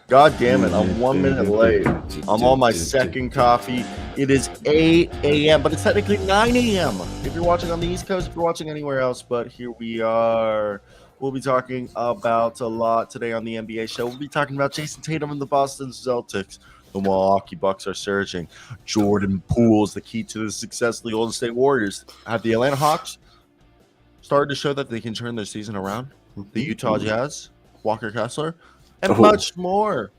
God damn it, I'm 1 minute late. I'm on my second coffee. It is 8 a.m., but it's technically 9 a.m. if you're watching on the East Coast, if you're watching anywhere else. But here we are. We'll be talking about a lot today on the NBA show. We'll be talking about Jason Tatum and the Boston Celtics. The Milwaukee Bucks are surging. Jordan Poole is the key to the success of the Golden State Warriors. Have the Atlanta Hawks started to show that they can turn their season around? The Utah Jazz, Walker Kessler, and much more.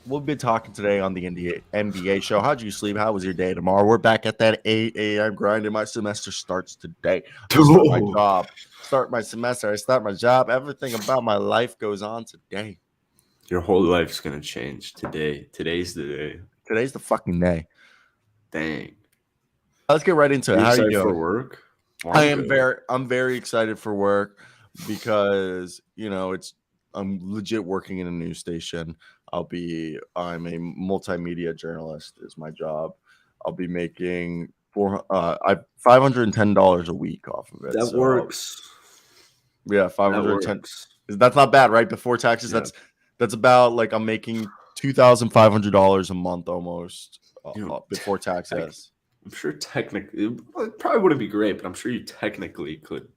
We'll be talking today on the NBA show. How'd you sleep? How was your day tomorrow? We're back at that 8 a.m. grind, and my semester starts today. I start my job, start my semester, I start my job. Everything about my life goes on today. Your whole life's going to change today. Today's the day. Today's the fucking day. Dang. Let's get right into it. How are you doing? For work? Well, I'm very excited for work because, I'm legit working in a news station. I'm a multimedia journalist is my job. I'll be making $510 a week off of it. That works. Yeah, $510. That's not bad, right? Before taxes, yeah. That's about like I'm making $2,500 a month almost before taxes. I'm sure technically it probably wouldn't be great, but I'm sure you technically could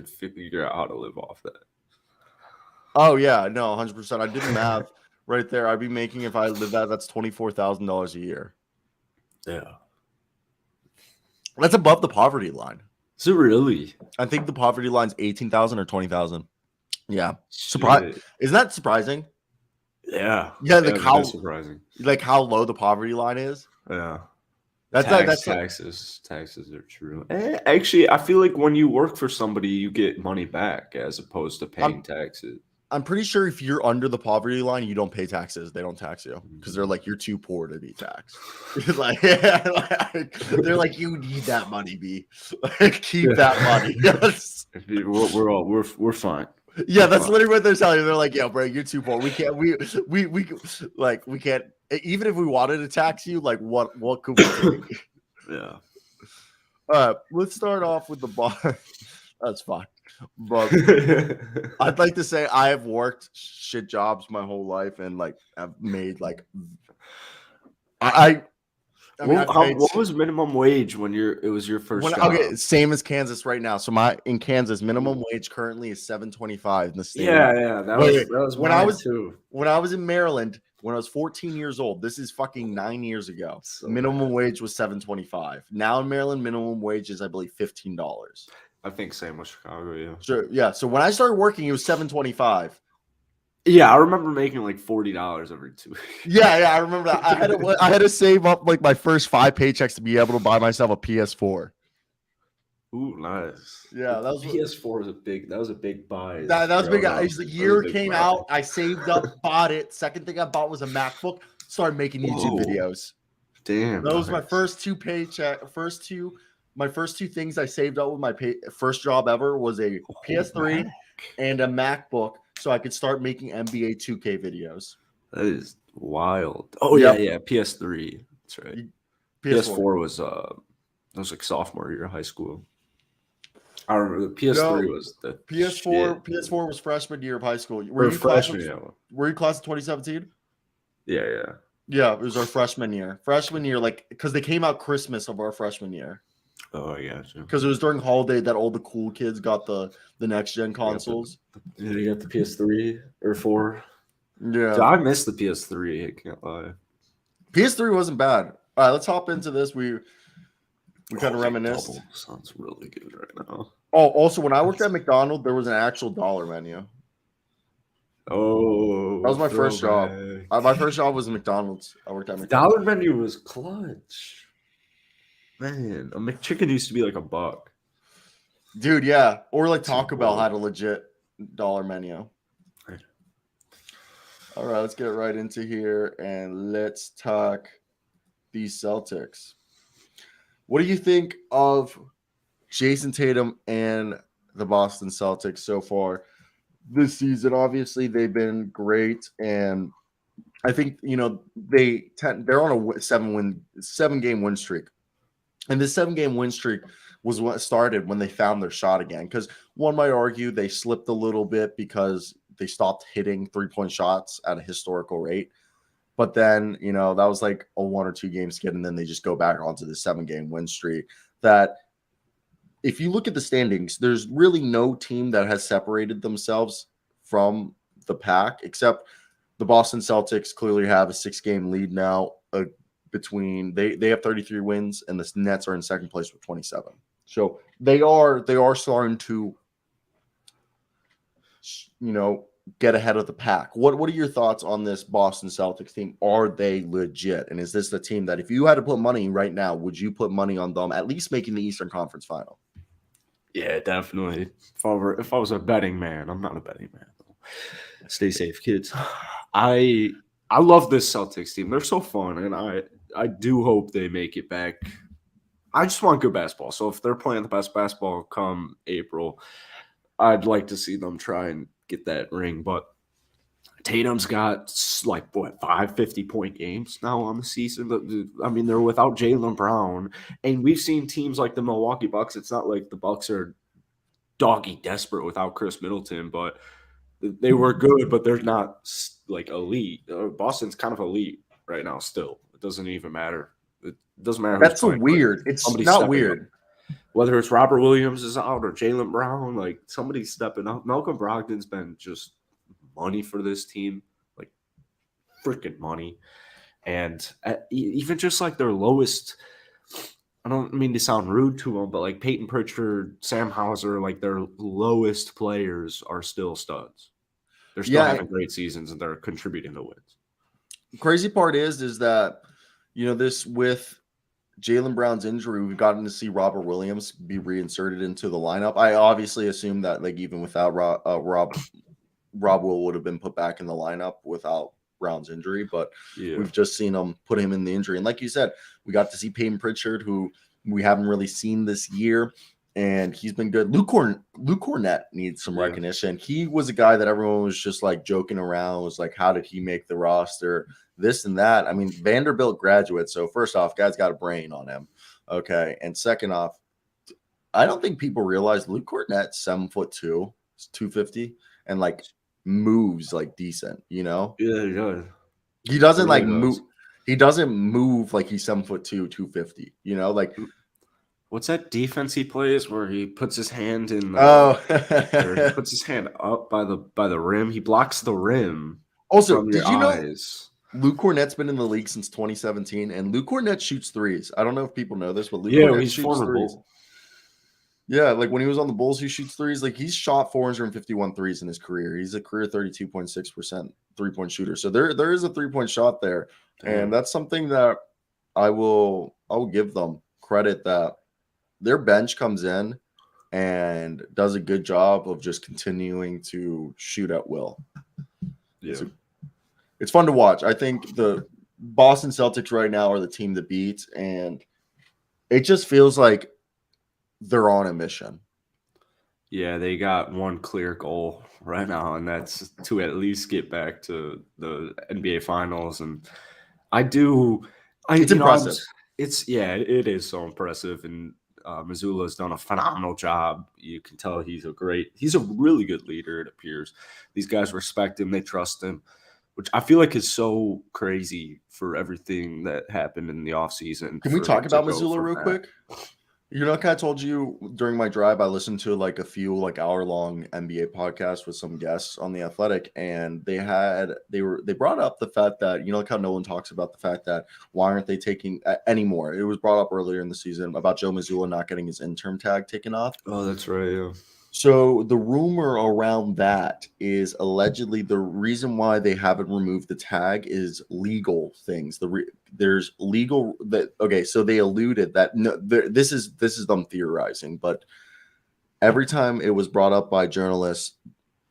figure out how to live off that. Oh yeah, no, 100%. I did the math right there. I'd be making, if I live that's $24,000 a year. Yeah, that's above the poverty line. Is it really? I think the poverty line's 18,000 or 20,000. Yeah, isn't that surprising? Yeah, like how surprising, like how low the poverty line is. Yeah, that's taxes. Taxes are true. Actually, I feel like when you work for somebody, you get money back as opposed to paying taxes. I'm pretty sure if you're under the poverty line, you don't pay taxes. They don't tax you because they're like, you're too poor to be taxed. They're like, you need that money, B. Keep that money. Yes. We're fine. Yeah, that's literally what they're telling you. They're like, "Yo, bro, you're too poor. We can't. We can't. Even if we wanted to tax you, like, what could we do?" Yeah. All right, let's start off with the bar. That's fine. But I'd like to say I have worked shit jobs my whole life and like I've made like what was minimum wage when it was your first job? Okay, same as Kansas right now. So in Kansas, minimum wage currently is $7.25 in the state. Yeah, that was when I was too. When I was in Maryland, when I was 14 years old, this is fucking 9 years ago. So minimum wage was $7.25. Now in Maryland, minimum wage is I believe $15. I think same with Chicago, yeah. Sure, yeah. So when I started working, it was $7.25. Yeah, I remember making like $40 every 2 weeks. Yeah, I remember that. I had to save up like my first 5 paychecks to be able to buy myself a PS4. Ooh, nice. Yeah, that was PS4 was a big buy. That was big. The year it came out, I saved up, bought it. Second thing I bought was a MacBook. Started making YouTube videos. Damn, those my first two My first 2 things I saved up with my first job ever was a PS3 and a MacBook, so I could start making NBA 2K videos. That is wild. Oh yeah, PS3. That's right. PS4 was like sophomore year of high school. I remember the PS3 was the PS4. Shit. PS4 was freshman year of high school. Were you class of 2017? Yeah. Yeah, it was our freshman year. Freshman year, like because they came out Christmas of our freshman year. Oh, I gotcha. Because it was during holiday that all the cool kids got the next gen consoles. You got the PS3 or 4. Yeah, so I missed the PS3. I can't lie. PS3 wasn't bad. All right, let's hop into this. We kind of reminisced. Sounds really good right now. Oh, also, when I worked at McDonald's, there was an actual dollar menu. Oh, that was my first job. My first job was in McDonald's. I worked at McDonald's. Dollar menu was clutch. Man, a McChicken used to be like $1. Dude, yeah. Or like Taco Bell had a legit dollar menu. Right. All right, let's get right into here and let's talk these Celtics. What do you think of Jason Tatum and the Boston Celtics so far this season? Obviously, they've been great, and I think they're on a 7-game win streak. And this 7-game win streak was what started when they found their shot again. Because one might argue they slipped a little bit because they stopped hitting 3-point shots at a historical rate. But then, that was like a 1 or 2 game skid, and then they just go back onto the 7-game win streak. That if you look at the standings, there's really no team that has separated themselves from the pack, except the Boston Celtics clearly have a 6-game lead now. Between they have 33 wins, and the Nets are in second place with 27. So they are starting to, get ahead of the pack. What are your thoughts on this Boston Celtics team? Are they legit? And is this the team that if you had to put money right now, would you put money on them at least making the Eastern Conference final? Yeah, definitely. If I was a betting man, I'm not a betting man. Stay safe, kids. I love this Celtics team. They're so fun, and I do hope they make it back. I just want good basketball. So if they're playing the best basketball come April, I'd like to see them try and get that ring. But Tatum's got 5 50-point games now on the season. I mean, they're without Jaylen Brown, and we've seen teams like the Milwaukee Bucks. It's not like the Bucks are doggy desperate without Chris Middleton, but they were good, but they're not like elite. Boston's kind of elite right now still. It doesn't even matter. It doesn't matter. That's so weird. It's not weird. Up. Whether it's Robert Williams is out or Jaylen Brown, like somebody's stepping up. Malcolm Brogdon's been just money for this team, like freaking money. And even just like their lowest, I don't mean to sound rude to them, but like Peyton Pritchard, Sam Hauser, like their lowest players are still studs. They're still having great seasons and they're contributing to wins. Crazy part is that, this with Jaylen Brown's injury, we've gotten to see Robert Williams be reinserted into the lineup. I obviously assume that like even without Rob Will would have been put back in the lineup without Brown's injury, but we've just seen him put him in the injury. And like you said, we got to see Peyton Pritchard, who we haven't really seen this year, and he's been good. Luke Cornett needs some recognition. He was a guy that everyone was just like joking around, was like, how did he make the roster? This and that. I mean, Vanderbilt graduate. So first off, guy's got a brain on him. Okay. And second off, I don't think people realize Luke Cornett's 7'2", 250, and like moves like decent, Yeah, he does. He doesn't like move. He doesn't move like he's 7'2", 250. Like what's that defense he plays where he puts his hand in? Or he puts his hand up by the rim. He blocks the rim. Also, did you know Luke Cornett's been in the league since 2017, and Luke Cornett shoots threes. I don't know if people know this, but Luke Cornett shoots threes. Yeah, like when he was on the Bulls, he shoots threes. Like he's shot 451 threes in his career. He's a career 32.6% 3-point shooter. So there is a 3-point shot there. Damn. And that's something that I will give them credit, that their bench comes in and does a good job of just continuing to shoot at will. Yeah. So it's fun to watch. I think the Boston Celtics right now are the team to beat, and it just feels like they're on a mission. Yeah, they got one clear goal right now, and that's to at least get back to the NBA Finals. And it's impressive. It is so impressive. And Mazzulla's done a phenomenal job. You can tell he's a really good leader, it appears. These guys respect him, they trust him, which I feel like is so crazy for everything that happened in the offseason. Can we talk about Mazzulla real quick? Like I told you during my drive, I listened to like a few like hour-long NBA podcasts with some guests on The Athletic, and they brought up the fact that, like how Nolan talks about the fact that why aren't they taking anymore? It was brought up earlier in the season about Joe Mazzulla not getting his interim tag taken off. Oh, that's right, yeah. So the rumor around that is allegedly the reason why they haven't removed the tag is legal things. There's legal that okay. So they alluded that this is them theorizing, but every time it was brought up by journalists,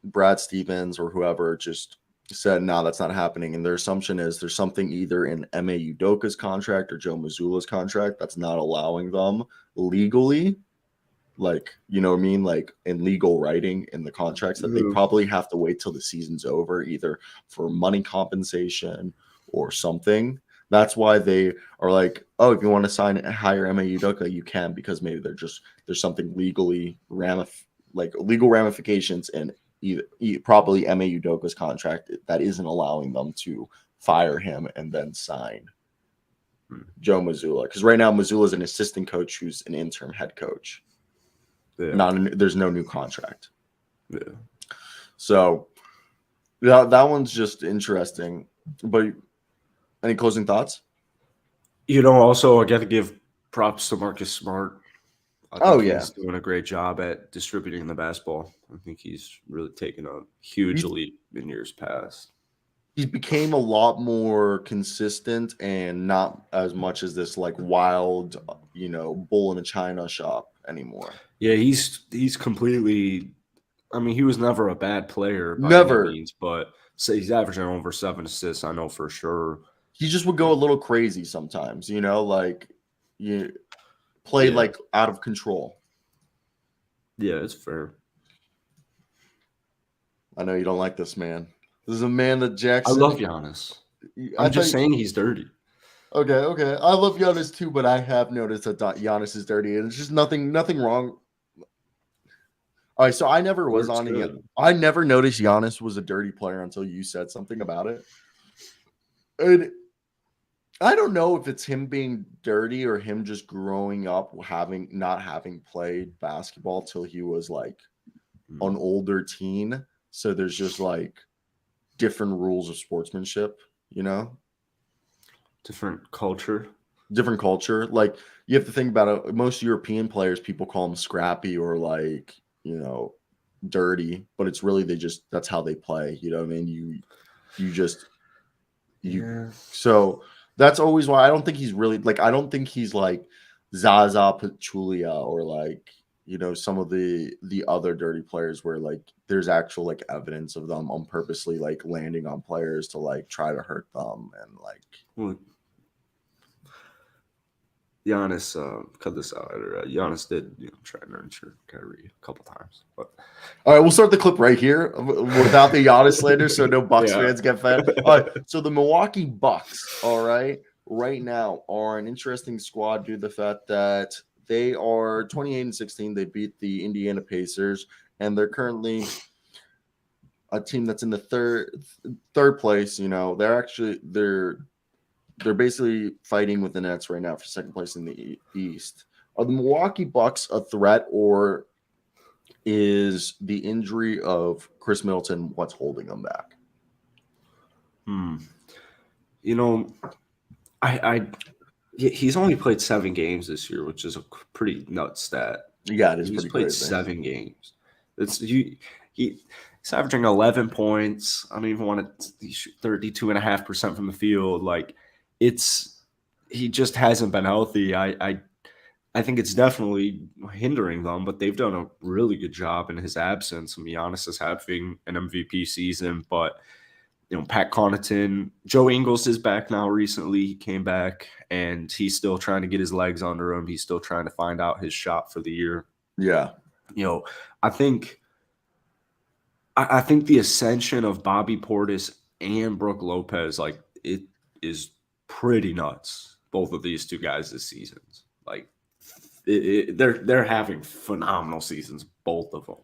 Brad Stevens or whoever just said, no, that's not happening. And their assumption is there's something either in Ime Udoka's contract or Joe Mazzulla's contract that's not allowing them legally. Like, you know what I mean? Like in legal writing in the contracts that they probably have to wait till the season's over, either for money compensation or something. That's why they are like, oh, if you want to hire Ime Udoka, you can, because maybe there's something legal ramifications in probably Ime Udoka's contract that isn't allowing them to fire him and then sign Joe Mazzulla. Because right now Mazzulla is an assistant coach who's an interim head coach. Yeah. There's no new contract. Yeah. So that one's just interesting. But any closing thoughts? Also I got to give props to Marcus Smart. I think he's doing a great job at distributing the basketball. I think he's really taken a huge leap in years past. He became a lot more consistent and not as much as this like wild, bull in a china shop anymore. Yeah, he's completely. I mean, he was never a bad player by any means, but he's averaging over 7 assists. I know for sure. He just would go a little crazy sometimes, like you play like out of control. Yeah, it's fair. I know you don't like this man. This is a man that Jackson. I love Giannis. I'm just saying he's dirty. Okay. I love Giannis too, but I have noticed that Giannis is dirty, and it's just nothing wrong. All right, so I never was on it. I never noticed Giannis was a dirty player until you said something about it. And I don't know if it's him being dirty or him just growing up not having played basketball till he was like an older teen. So there's just like different rules of sportsmanship, Different culture. Like you have to think about it. Most European players, people call them scrappy or like, dirty, but it's really that's how they play. You know what I mean? So that's always why I don't think he's really like, I don't think he's like Zaza Pachulia or like, some of the other dirty players where like there's actual like evidence of them on purposely like landing on players to like try to hurt them and like. Giannis, cut this out. Giannis did try to nurture Kyrie a couple times. But all right, we'll start the clip right here without the Giannis slander, so no Bucks fans get fed. All right, so the Milwaukee Bucks, all right now are an interesting squad due to the fact that they are 28-16. They beat the Indiana Pacers, and they're currently a team that's in the third place. They're basically fighting with the Nets right now for second place in the East. Are the Milwaukee Bucks a threat, or is the injury of Chris Middleton what's holding them back? He's only played 7 games this year, which is a pretty nuts stat. Yeah, it is. He's played crazy. 7 games. He's averaging 11 points. I don't even want to shoot 32.5% from the field. Like, he just hasn't been healthy. I think it's definitely hindering them, but they've done a really good job in his absence. I mean, Giannis is having an MVP season, but Pat Connaughton, Joe Ingles is back now recently. He came back, and he's still trying to get his legs under him. He's still trying to find out his shot for the year. Yeah. I think the ascension of Bobby Portis and Brook Lopez, like, it is pretty nuts. Both of these two guys this season, like, they're having phenomenal seasons, both of them.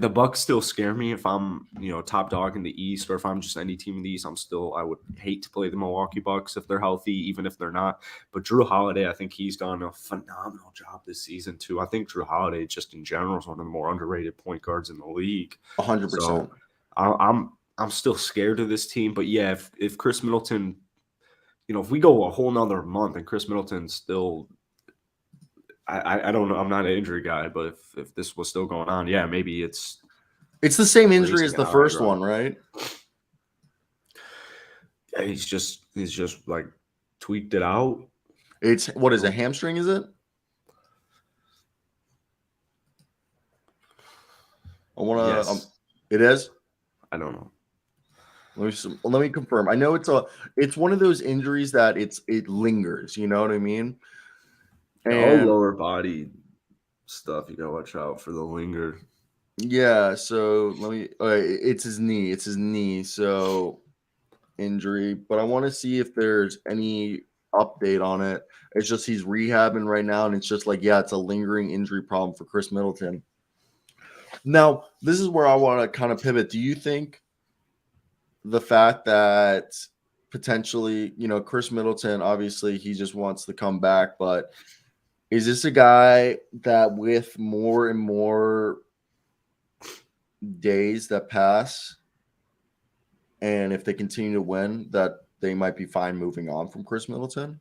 The Bucks still scare me if I'm, top dog in the East, or if I'm just any team in the East. I would hate to play the Milwaukee Bucks if they're healthy, even if they're not. But Drew Holiday, I think he's done a phenomenal job this season too. I think Drew Holiday, just in general, is one of the more underrated point guards in the league. 100%. So I'm still scared of this team. But yeah, if Chris Middleton, if we go a whole nother month and Chris Middleton's still, I don't know. I'm not an injury guy, but if this was still going on, yeah, maybe it's the same injury as the first one, right? Yeah, he's just like tweaked it out. It's what is a hamstring? Is it? Yes. It is. I don't know. Let me confirm. I know it's one of those injuries that it lingers. You know what I mean? And all lower body stuff, you gotta watch out for the linger. Yeah, so it's his knee. It's his knee. So injury, but I want to see if there's any update on it. It's just he's rehabbing right now, and it's just like, yeah, it's a lingering injury problem for Chris Middleton. Now, this is where I want to kind of pivot. Do you think the fact that potentially, Chris Middleton, obviously he just wants to come back, but is this a guy that with more and more days that pass, and if they continue to win, that they might be fine moving on from Chris Middleton?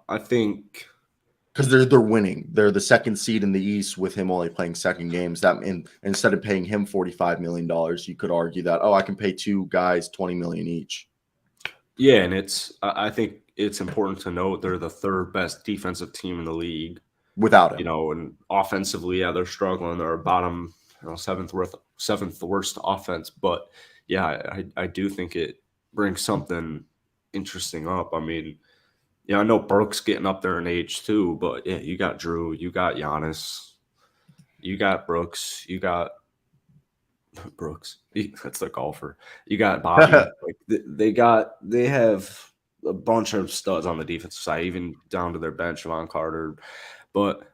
I think because they're winning. They're the second seed in the East with him only playing second games. Instead of paying him $45 million, you could argue that, I can pay two guys $20 million each. Yeah, and I think it's important to note they're the third best defensive team in the league. Without him. And offensively, yeah, they're struggling. They're bottom, seventh worst offense. But yeah, I do think it brings something interesting up. I mean, I know Brooks getting up there in age too, but yeah, you got Drew, you got Giannis, you got Brooks, you got Brooks. That's the golfer. You got Bobby. Like they have a bunch of studs on the defensive side, even down to their bench, Javon Carter. But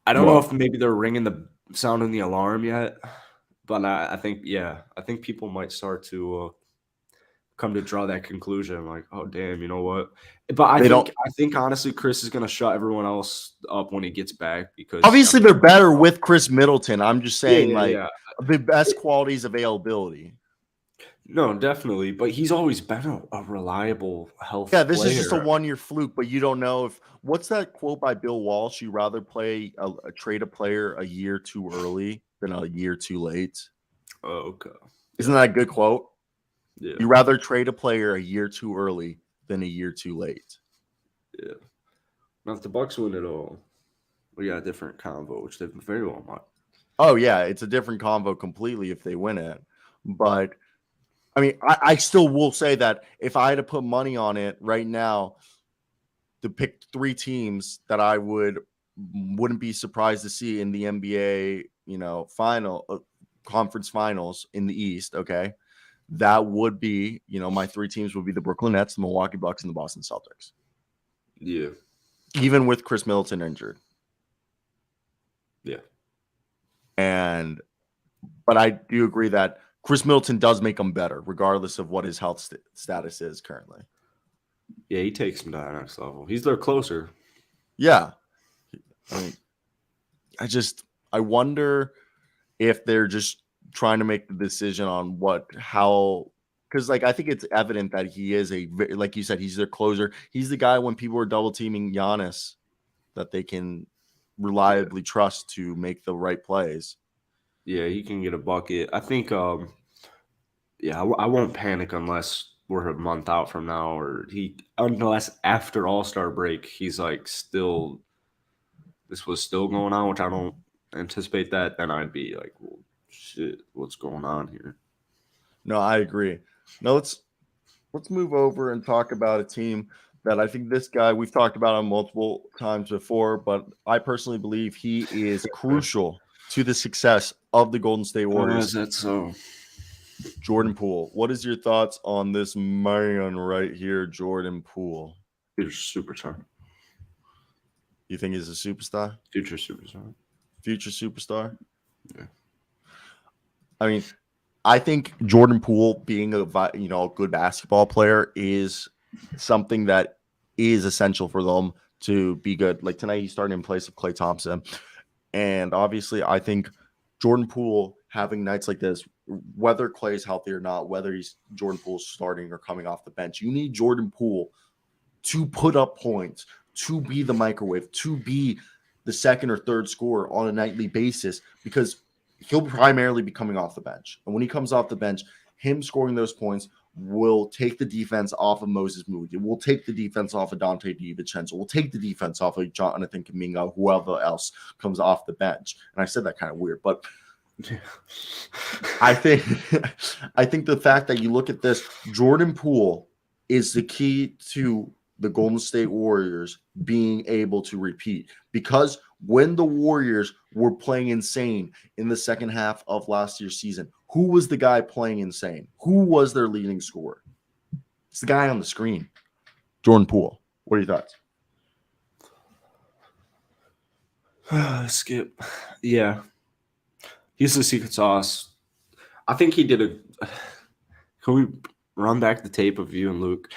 I don't know if maybe they're sounding the alarm yet. But I think people might start to come to draw that conclusion, like, oh damn, you know what? But I think honestly, Chris is gonna shut everyone else up when he gets back, because obviously they're better with Chris Middleton. I'm just saying, the best qualities availability. No, definitely, but he's always been a reliable health. Yeah, this is just a 1-year fluke, but you don't know if what's that quote by Bill Walsh? You rather play trade a player a year too early than a year too late. Oh, okay. Isn't that a good quote? Yeah. You rather trade a player a year too early than a year too late. Yeah. Now, if the Bucks win it all, we got a different convo, which they very well might. Oh, yeah, it's a different convo completely if they win it. But, I mean, I still will say that if I had to put money on it right now to pick 3 teams that I wouldn't be surprised to see in the NBA, conference finals in the East, okay? That would be, my 3 teams would be the Brooklyn Nets, the Milwaukee Bucks, and the Boston Celtics. Yeah. Even with Chris Middleton injured. Yeah. But I do agree that Chris Middleton does make them better, regardless of what his health status is currently. Yeah, he takes them to the next level. He's their closer. Yeah. I mean, I wonder if they're just trying to make the decision on because I think it's evident that he is like you said, he's their closer. He's the guy when people are double teaming Giannis that they can reliably trust to make the right plays. Yeah, he can get a bucket. I think, I won't panic unless we're a month out from now, unless after All-Star break, he's like this was still going on, which I don't anticipate that. Then I'd be like, well, shit, what's going on here? No, I agree. Now let's move over and talk about a team that I think this guy we've talked about him multiple times before, but I personally believe he is crucial to the success of the Golden State Warriors. Is that so? Jordan Poole. What is your thoughts on this man right here, Jordan Poole? Future superstar. You think he's a superstar? Future superstar. Future superstar? Yeah. I mean, I think Jordan Poole being a good basketball player is something that is essential for them to be good. Like tonight, he's starting in place of Klay Thompson. And obviously, I think Jordan Poole having nights like this, whether Klay's healthy or not, whether Jordan Poole's starting or coming off the bench, you need Jordan Poole to put up points, to be the microwave, to be the second or third scorer on a nightly basis, because he'll primarily be coming off the bench. And when he comes off the bench, him scoring those points will take the defense off of Moses Moody. It will take the defense off of Dante DiVincenzo. Will take the defense off of Jonathan Kuminga, whoever else comes off the bench. And I said that kind of weird, but I think the fact that you look at this, Jordan Poole is the key to the Golden State Warriors being able to repeat, because when the Warriors were playing insane in the second half of last year's season, who was the guy playing insane? Who was their leading scorer? It's the guy on the screen, Jordan Poole. What are your thoughts? Skip. Yeah. He's the secret sauce. I think he did a. Can we run back the tape of you and Luke?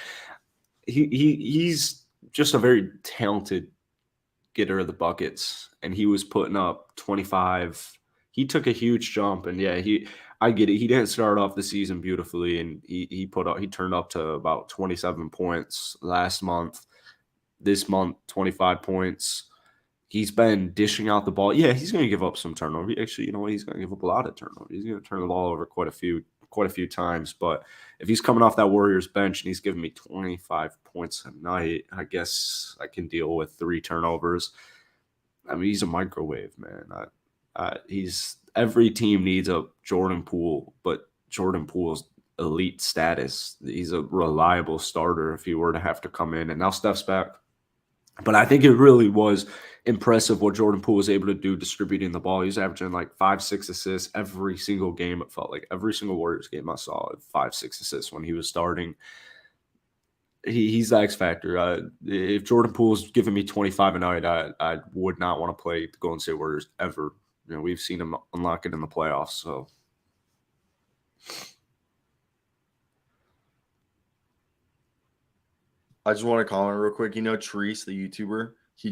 He's just a very talented getter of the buckets, and he was putting up 25. He took a huge jump, and yeah, I get it. He didn't start off the season beautifully, and he turned up to about 27 points last month. This month, 25 points. He's been dishing out the ball. Yeah, he's going to give up some turnover. Actually, you know what? He's going to give up a lot of turnover. He's going to turn the ball over quite a few times. But if he's coming off that Warriors bench and he's giving me 25 points a night, I guess I can deal with 3 turnovers. I mean, he's a microwave, man. He's every team needs a Jordan Poole, but Jordan Poole's elite status. He's a reliable starter if he were to have to come in. And now Steph's back. But I think it really was impressive what Jordan Poole was able to do distributing the ball. He's averaging like 5-6 assists every single game. It felt like every single Warriors game I saw 5-6 assists when he was starting. He's the X factor. If Jordan Poole's giving me 25 a night, I would not want to play the Golden State Warriors ever. You know, we've seen him unlock it in the playoffs. So. I just want to comment real quick. You know, Therese, the YouTuber, he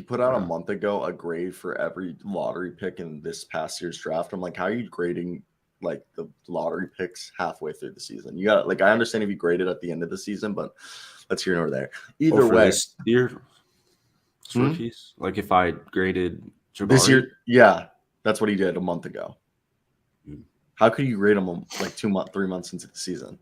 put out a month ago a grade for every lottery pick in this past year's draft. I'm like, how are you grading like the lottery picks halfway through the season? You got, like, I understand if you graded at the end of the season, but let's here nor there. Either way, this year, rookies. Like if I graded Jabari? This year, yeah, that's what he did a month ago. How could you grade him like 3 months into the season?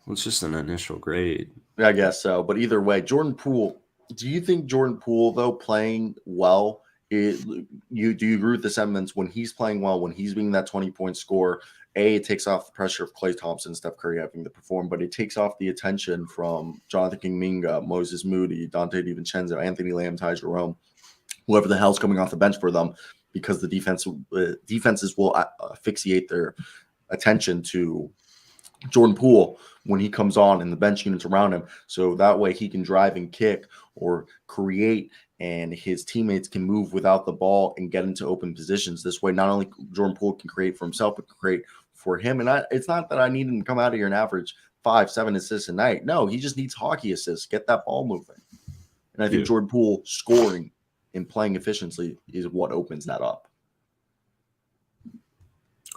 Well, it's just an initial grade. I guess so. But either way, Jordan Poole, do you think Jordan Poole, though, playing well, do you agree with the sentiments when he's playing well, when he's being that 20-point scorer? It takes off the pressure of Klay Thompson, Steph Curry having to perform, but it takes off the attention from Jonathan Kuminga, Moses Moody, Dante DiVincenzo, Anthony Lamb, Ty Jerome, whoever the hell's coming off the bench for them, because the defenses will asphyxiate their attention to Jordan Poole when he comes on and the bench units around him. So that way he can drive and kick or create, and his teammates can move without the ball and get into open positions. This way, not only Jordan Poole can create for himself, but can create for him. And it's not that I need him to come out of here and average 5-7 assists a night. No, he just needs hockey assists, get that ball moving. And I think Jordan Poole scoring and playing efficiently is what opens that up.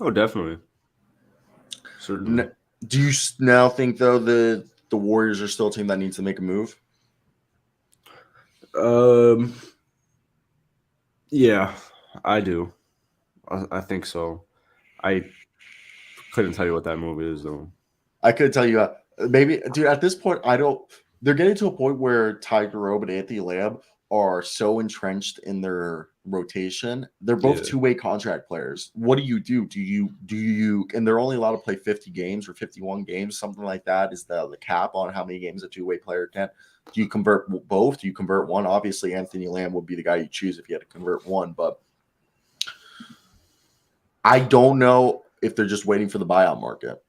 Oh, definitely. Certainly. Do you now think, though, the Warriors are still a team that needs to make a move? Yeah, I do. I think so. I couldn't tell you what that move is, though. I could tell you, maybe, dude, at this point, they're getting to a point where Ty Jerome and Anthony Lamb are so entrenched in their rotation. They're both two-way contract players. What do? Do you, and they're only allowed to play 50 games or 51 games, something like that is the cap on how many games a two-way player can. Do you convert both? Do you convert one? Obviously, Anthony Lamb would be the guy you choose if you had to convert one, but I don't know if they're just waiting for the buyout market.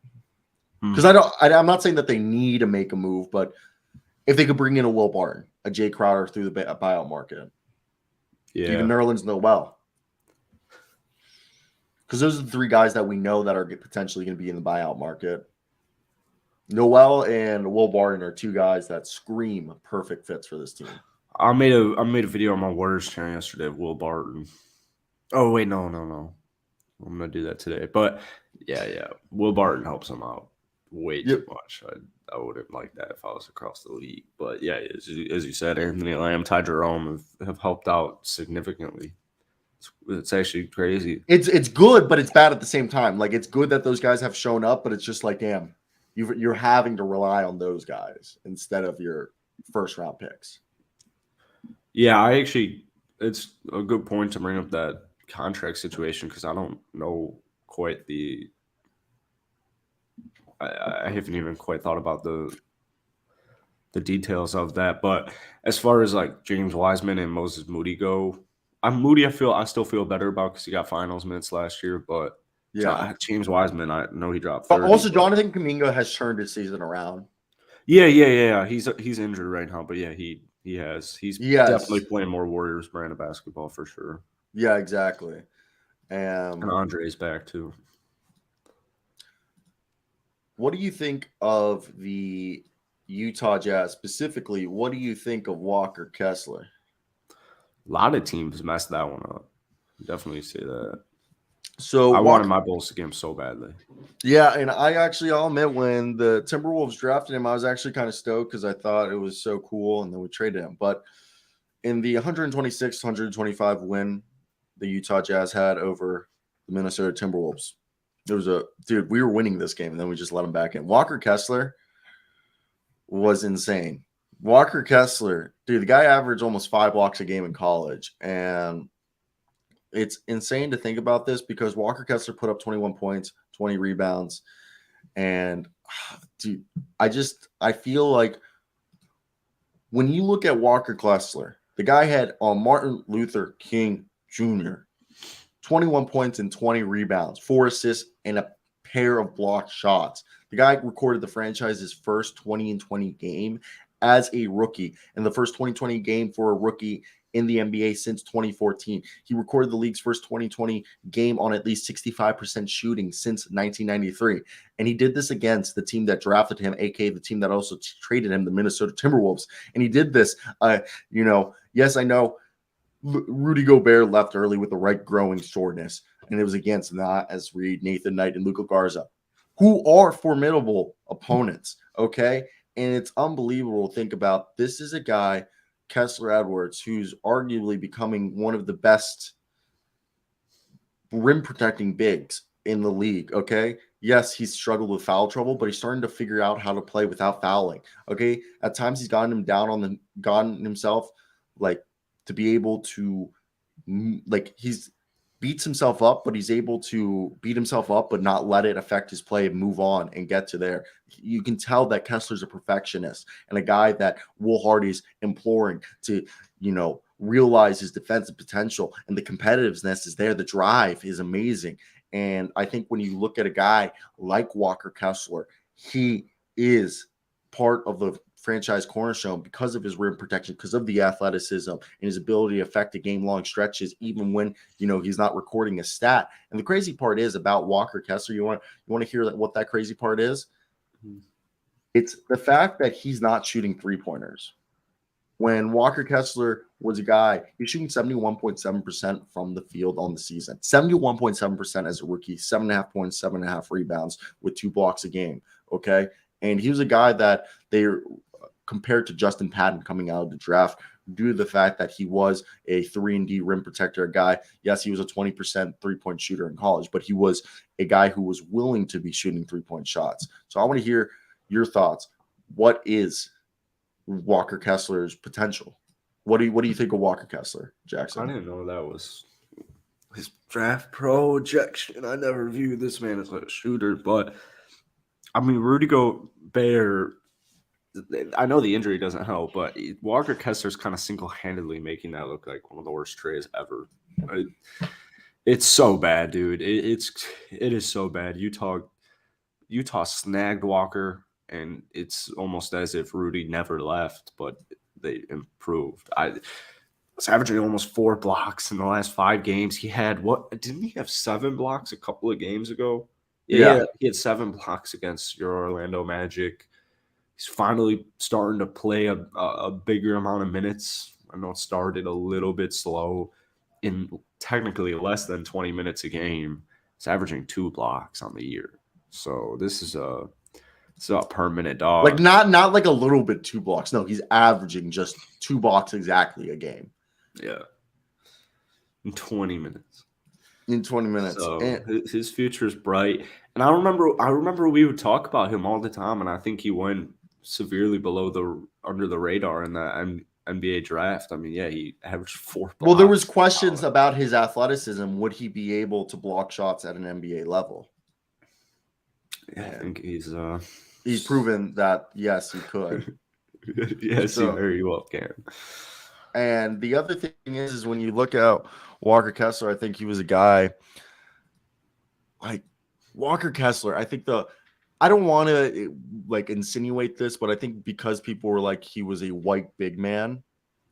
Because I'm not saying that they need to make a move, but if they could bring in a Will Barton, a Jay Crowder through the buyout market, even Nerlens Noel, because those are the 3 guys that we know that are potentially going to be in the buyout market. Noel and Will Barton are 2 guys that scream perfect fits for this team. I made a video on my Warriors channel yesterday of Will Barton. Oh wait, no. I'm gonna do that today. But yeah, Will Barton helps him out way too much. I wouldn't like that if I was across the league. But yeah, as you said, Anthony Lamb, Ty Jerome have helped out significantly. It's actually crazy. It's good, but it's bad at the same time. Like, it's good that those guys have shown up, but it's just like, damn, you're having to rely on those guys instead of your first round picks. Yeah, it's a good point to bring up that contract situation, because I don't know quite I haven't even quite thought about the details of that. But as far as like James Wiseman and Moses Moody go, Moody I still feel better about because he got finals minutes last year. But James Wiseman, I know he dropped 30. But also, Jonathan Kuminga has turned his season around. Yeah. He's injured right now, but yeah, he He has. He's Yes. definitely playing more Warriors brand of basketball for sure. Yeah, exactly. And Andre's back too. What do you think of the Utah Jazz? Specifically, what do you think of Walker Kessler? A lot of teams messed that one up. Definitely say that. So I wanted my Bulls to get him so badly. Yeah, and I'll admit, when the Timberwolves drafted him, I was actually kind of stoked because I thought it was so cool, and then we traded him. But in the 126, 125 win the Utah Jazz had over the Minnesota Timberwolves, there was we were winning this game, and then we just let him back in. Walker Kessler was insane. Walker Kessler, dude, the guy averaged almost 5 blocks a game in college, and it's insane to think about this because Walker Kessler put up 21 points, 20 rebounds, and dude, I feel like when you look at Walker Kessler, the guy had Martin Luther King Jr. 21 points and 20 rebounds, 4 assists, and a pair of blocked shots. The guy recorded the franchise's first 20-20 game as a rookie, and the first 20-20 game for a rookie in the NBA since 2014. He recorded the league's first 20-20 game on at least 65% shooting since 1993. And he did this against the team that drafted him, aka the team that also traded him, the Minnesota Timberwolves. And he did this, yes, I know Rudy Gobert left early with the right growing soreness, and it was against Naz Reid, Nathan Knight, and Luka Garza, who are formidable opponents, okay? And it's unbelievable to think about. This is a guy, Kessler Edwards, who's arguably becoming one of the best rim protecting bigs in the league, okay? Yes, he's struggled with foul trouble, but he's starting to figure out how to play without fouling, okay? At times he's gotten himself like to be able to, like, he's beats himself up, but he's able to beat himself up but not let it affect his play and move on and get to there. You can tell that Kessler's a perfectionist and a guy that Will Hardy's imploring to, realize his defensive potential, and the competitiveness is there. The drive is amazing. And I think when you look at a guy like Walker Kessler, he is part of the franchise cornerstone because of his rim protection, because of the athleticism and his ability to affect the game-long stretches, even when he's not recording a stat. And the crazy part is about Walker Kessler. You want to hear what that crazy part is? It's the fact that he's not shooting three-pointers. When Walker Kessler was a guy, he's shooting 71.7% from the field on the season. 71.7% as a rookie, 7.5 points, 7.5 rebounds with 2 blocks a game. Okay. And he was a guy that they compared to Justin Patton coming out of the draft due to the fact that he was a 3-and-D rim protector guy. Yes, he was a 20% three-point shooter in college, but he was a guy who was willing to be shooting three-point shots. So I want to hear your thoughts. What is Walker Kessler's potential? What do you think of Walker Kessler, Jackson? I didn't know that was his draft projection. I never viewed this man as a shooter, but I mean, Rudy Gobert, I know the injury doesn't help, but Walker Kessler's kind of single-handedly making that look like one of the worst trades ever. It's so bad, dude. It is so bad. Utah snagged Walker, and it's almost as if Rudy never left, but they improved. I was averaging almost 4 blocks in the last 5 games. He had didn't he have 7 blocks a couple of games ago? Yeah. He had 7 blocks against your Orlando Magic. He's finally starting to play a bigger amount of minutes. I know it started a little bit slow in technically less than 20 minutes a game. He's averaging 2 blocks on the year. So this is a permanent dog. Like not like a little bit 2 blocks. No, he's averaging just 2 blocks exactly a game. Yeah. In 20 minutes. In 20 minutes. So his future is bright. And I remember we would talk about him all the time, and I think he went severely under the radar in the NBA draft. I mean, yeah, he averaged 4 blocks. Well, there was questions about his athleticism. Would he be able to block shots at an NBA level? Yeah, I think he's proven that, yes, he could. Yes, he very well can. And the other thing is when you look at Walker Kessler, I think he was a guy like Walker Kessler. I think I don't want to insinuate this, but I think because people were like he was a white big man,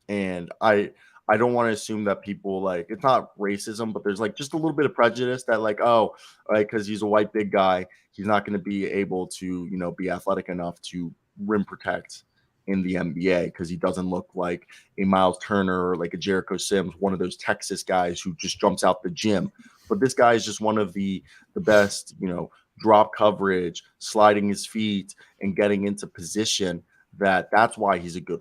And I don't want to assume that people like it's not racism, but there's like just a little bit of prejudice that like, oh, like because he's a white big guy, he's not going to be able to, be athletic enough to rim protect in the NBA because he doesn't look like a Miles Turner or like a Jericho Sims, one of those Texas guys who just jumps out the gym. But this guy is just one of the best, drop coverage, sliding his feet and getting into position. That's why he's a good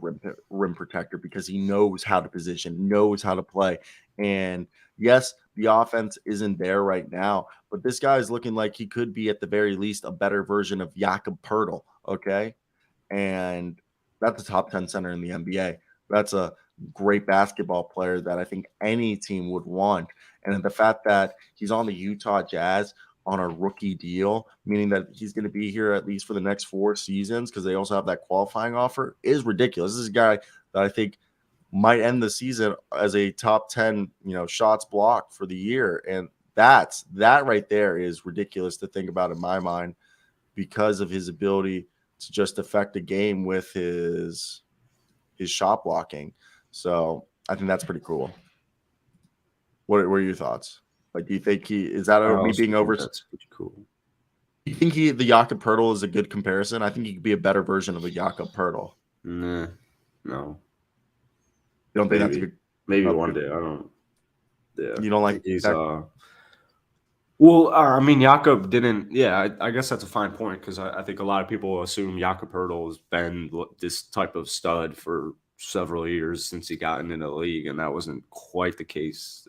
rim protector, because he knows how to position, knows how to play. And yes, the offense isn't there right now, but this guy is looking like he could be at the very least a better version of Jakob Pertl. Okay. And that's a top 10 center in the NBA. That's a great basketball player that I think any team would want. And the fact that he's on the Utah Jazz on a rookie deal, meaning that he's going to be here at least for the next 4 seasons because they also have that qualifying offer, is ridiculous. This is a guy that I think might end the season as a top 10, shots blocked for the year. And that right there is ridiculous to think about in my mind because of his ability to just affect a game with his shot blocking. So I think that's pretty cool. What are your thoughts? Like, do you think is that me being over? That's pretty cool. Do you think the Jakob Pertl is a good comparison? I think he could be a better version of a Jakob Pertl. Nah, no. You don't think that's good? Maybe one day. I don't. Yeah. You don't like he's Well, I mean, Jakob didn't. Yeah, I guess that's a fine point because I think a lot of people assume Jakob Pertl has been this type of stud for several years since he got into the league, and that wasn't quite the case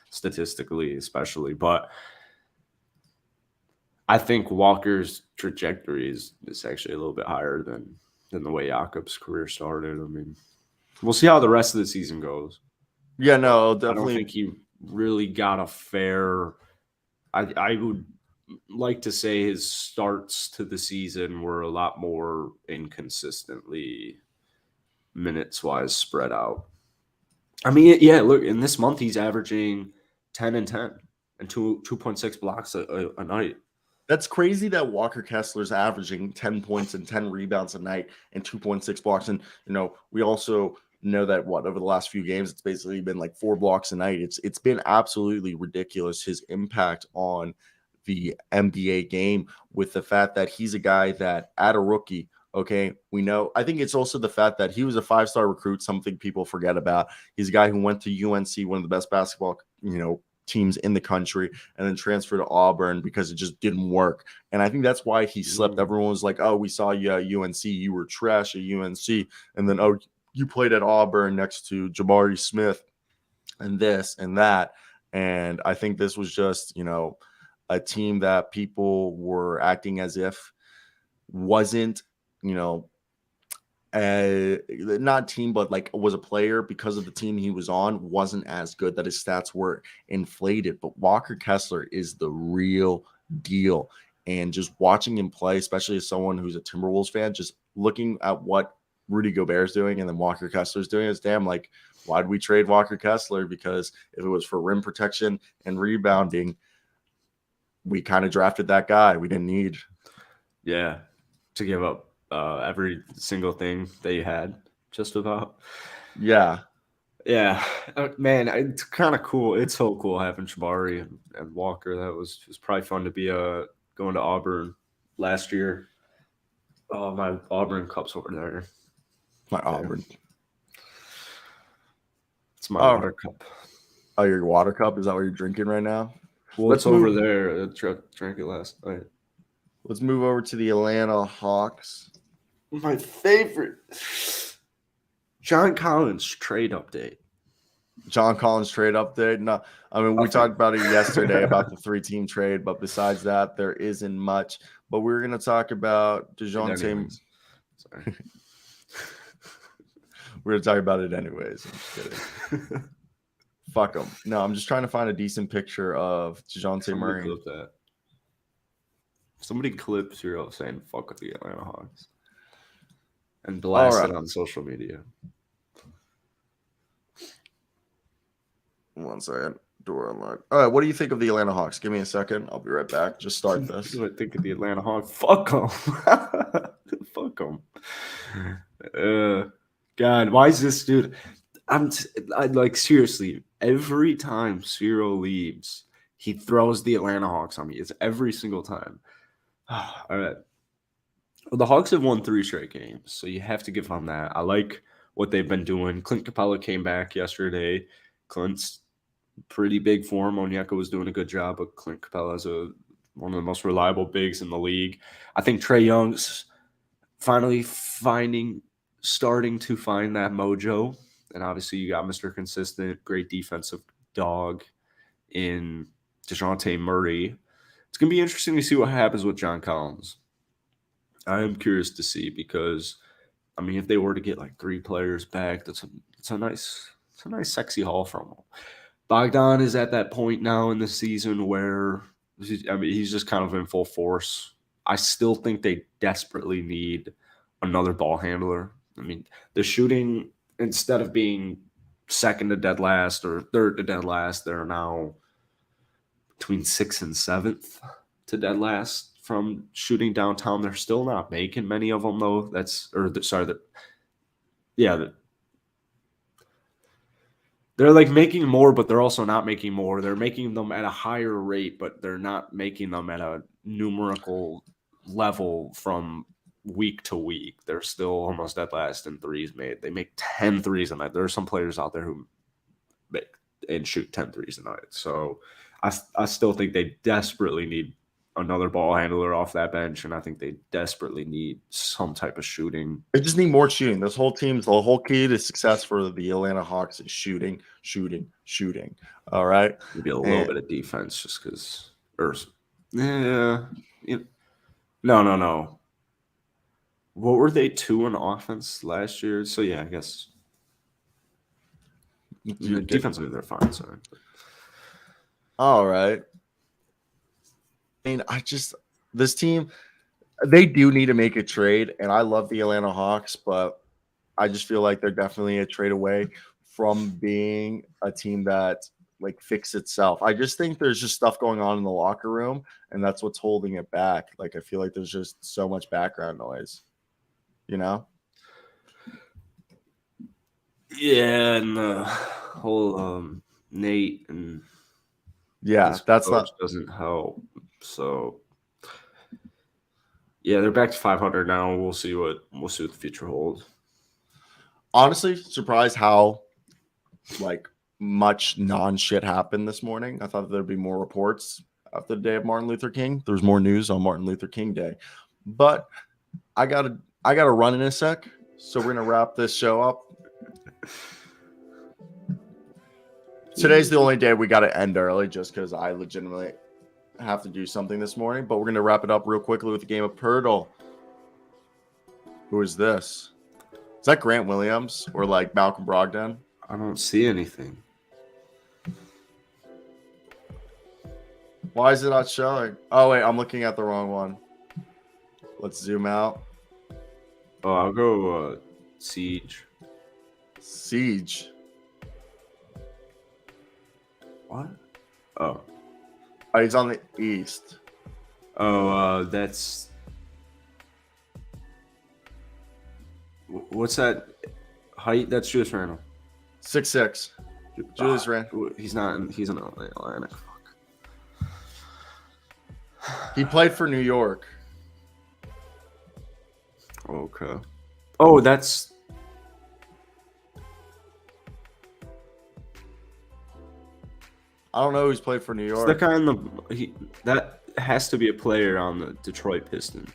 statistically, especially. But I think Walker's trajectory is actually a little bit higher than the way Jakob's career started. I mean, we'll see how the rest of the season goes. Yeah, no, definitely. I don't think he really got a fair. I would like to say his starts to the season were a lot more inconsistently minutes-wise spread out. I mean, yeah, look, in this month he's averaging 10 and 10 and 2.6 blocks a night. That's crazy that Walker Kessler's averaging 10 points and 10 rebounds a night and 2.6 blocks. And, we also know that over the last few games, it's basically been like 4 blocks a night. It's been absolutely ridiculous, his impact on the NBA game, with the fact that he's a guy that at a rookie, okay, we know. I think it's also the fact that he was a 5-star recruit, something people forget about. He's a guy who went to UNC, one of the best basketball, teams in the country, and then transferred to Auburn because it just didn't work. And I think that's why he slipped. Everyone was like, oh, we saw you at UNC. You were trash at UNC. And then, oh, you played at Auburn next to Jabari Smith and this and that. And I think this was just, a team that people were acting as if wasn't, not team, but like was a player because of the team he was on wasn't as good, that his stats were inflated. But Walker Kessler is the real deal. And just watching him play, especially as someone who's a Timberwolves fan, just looking at what Rudy Gobert's doing and then Walker Kessler's doing, is damn, like, why'd we trade Walker Kessler? Because if it was for rim protection and rebounding, we kind of drafted that guy we didn't need. Yeah, to give up every single thing they had, just about. Yeah. Man, it's kind of cool. It's so cool having Jabari and Walker. That was probably fun to be going to Auburn last year. Oh, my Auburn cup's over there. My Auburn. It's my water cup. Oh, your water cup? Is that what you're drinking right now? Well, it's over there. I drank it last night. Let's move over to the Atlanta Hawks. My favorite. John Collins trade update. John Collins trade update? No, I mean, we talked about it yesterday about the 3-team trade, but besides that, there isn't much. But we're going to talk about DeJounte. Sorry. We're going to talk about it anyways. I'm just kidding. Fuck him. No, I'm just trying to find a decent picture of DeJounte Murray. Somebody clip Cyro saying fuck with the Atlanta Hawks and blast it on social media. One second. Door unlocked. All right, what do you think of the Atlanta Hawks? Give me a second. I'll be right back. Just start this. What do I think of the Atlanta Hawks? Fuck them. Fuck them. God, why is this dude? I like seriously. Every time Cyro leaves, he throws the Atlanta Hawks on me. It's every single time. All right. Well, the Hawks have won 3 straight games, so you have to give them that. I like what they've been doing. Clint Capella came back yesterday. Clint's pretty big form. Onyeka was doing a good job, but Clint Capella is one of the most reliable bigs in the league. I think Trae Young's finally starting to find that mojo. And obviously, you got Mr. Consistent, great defensive dog in DeJounte Murray. It's going to be interesting to see what happens with John Collins. I am curious to see because, I mean, if they were to get like 3 players back, it's a nice sexy haul from them. Bogdan is at that point now in the season where he's just kind of in full force. I still think they desperately need another ball handler. I mean, the shooting, instead of being second to dead last or third to dead last, they're now between 6th and 7th to dead last from shooting downtown. They're still not making many of them though. They're like making more, but they're also not making more. They're making them at a higher rate, but they're not making them at a numerical level from week to week. They're still almost dead last in threes made. They make 10 threes a night. There are some players out there who make and shoot 10 threes a night. So I still think they desperately need another ball handler off that bench, and I think they desperately need some type of shooting. They just need more shooting. The whole key to success for the Atlanta Hawks is shooting. All right? Maybe a little bit of defense just because no. What were they 2 in offense last year? So yeah, I guess defensively they're fine. Sorry. All right. I mean, this team, they do need to make a trade, and I love the Atlanta Hawks, but I just feel like they're definitely a trade away from being a team that like fix itself. I just think there's just stuff going on in the locker room, and that's what's holding it back. Like I feel like there's just so much background noise, you know? Yeah, and the whole Nate and that's not doesn't help. So yeah, they're back to 500 now. We'll see what the future holds. Honestly, surprised how like much non-shit happened this morning. I thought there'd be more reports after the day of Martin Luther King. There's more news on Martin Luther King Day. But I gotta run in a sec. So we're gonna wrap this show up. Today's the only day we gotta end early just because I legitimately have to do something this morning. But we're gonna wrap it up real quickly with a game of Purtle. Who is this? Is that Grant Williams or like Malcolm Brogdon? I don't see anything. Why is it not showing? Oh, wait, I'm looking at the wrong one. Let's zoom out. Oh, I'll go Siege. Siege. What? Oh, he's on the east. Oh, that's... What's that height? That's Julius Randle. 6'6". Julius Randle. He's not. He's an Atlantic. Fuck. He played for New York. Okay. Oh, that's... I don't know who's played for New York. That guy on that has to be a player on the Detroit Pistons.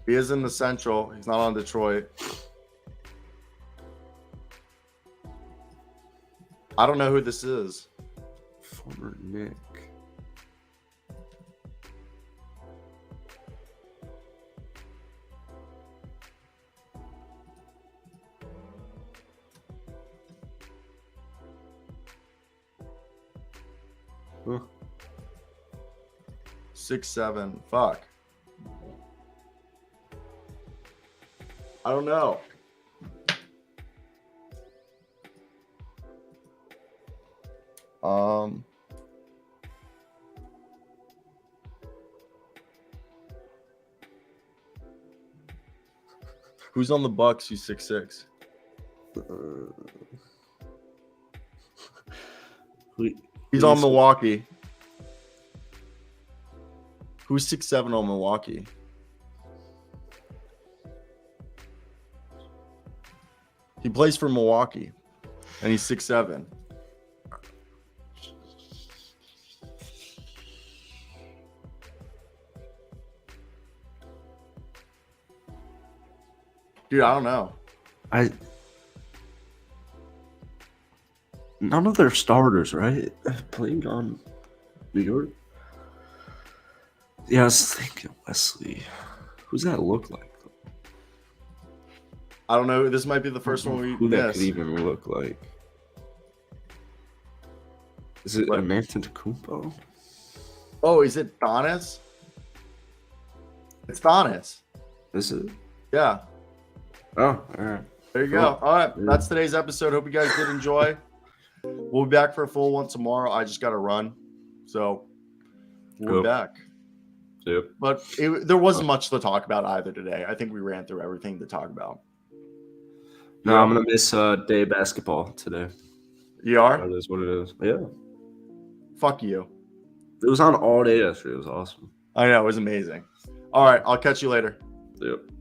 He is in the Central. He's not on Detroit. I don't know who this is. Former Nick. Huh. 6'7". Fuck. I don't know. Who's on the Bucks? Who's 6'6"? He's on Milwaukee. Who's 6'7" on Milwaukee? He plays for Milwaukee, and he's 6'7". Dude, I don't know. None of their starters, right? Playing on New York. Yeah, I was thinking Wesley. Who's that look like? I don't know. This might be the first one we Who that missed. could even look like? Is it Antetokounmpo? Oh, is it Donis? It's Donis. Is it? Yeah. Oh, all right. There you go. All right. That's today's episode. Hope you guys did enjoy. We'll be back for a full one tomorrow. I just got to run. So we'll be back. Yep. But there wasn't much to talk about either today. I think we ran through everything to talk about. No, I'm going to miss day basketball today. You are? That is what it is. Yeah. Fuck you. It was on all day yesterday. It was awesome. I know. It was amazing. All right. I'll catch you later. Yep.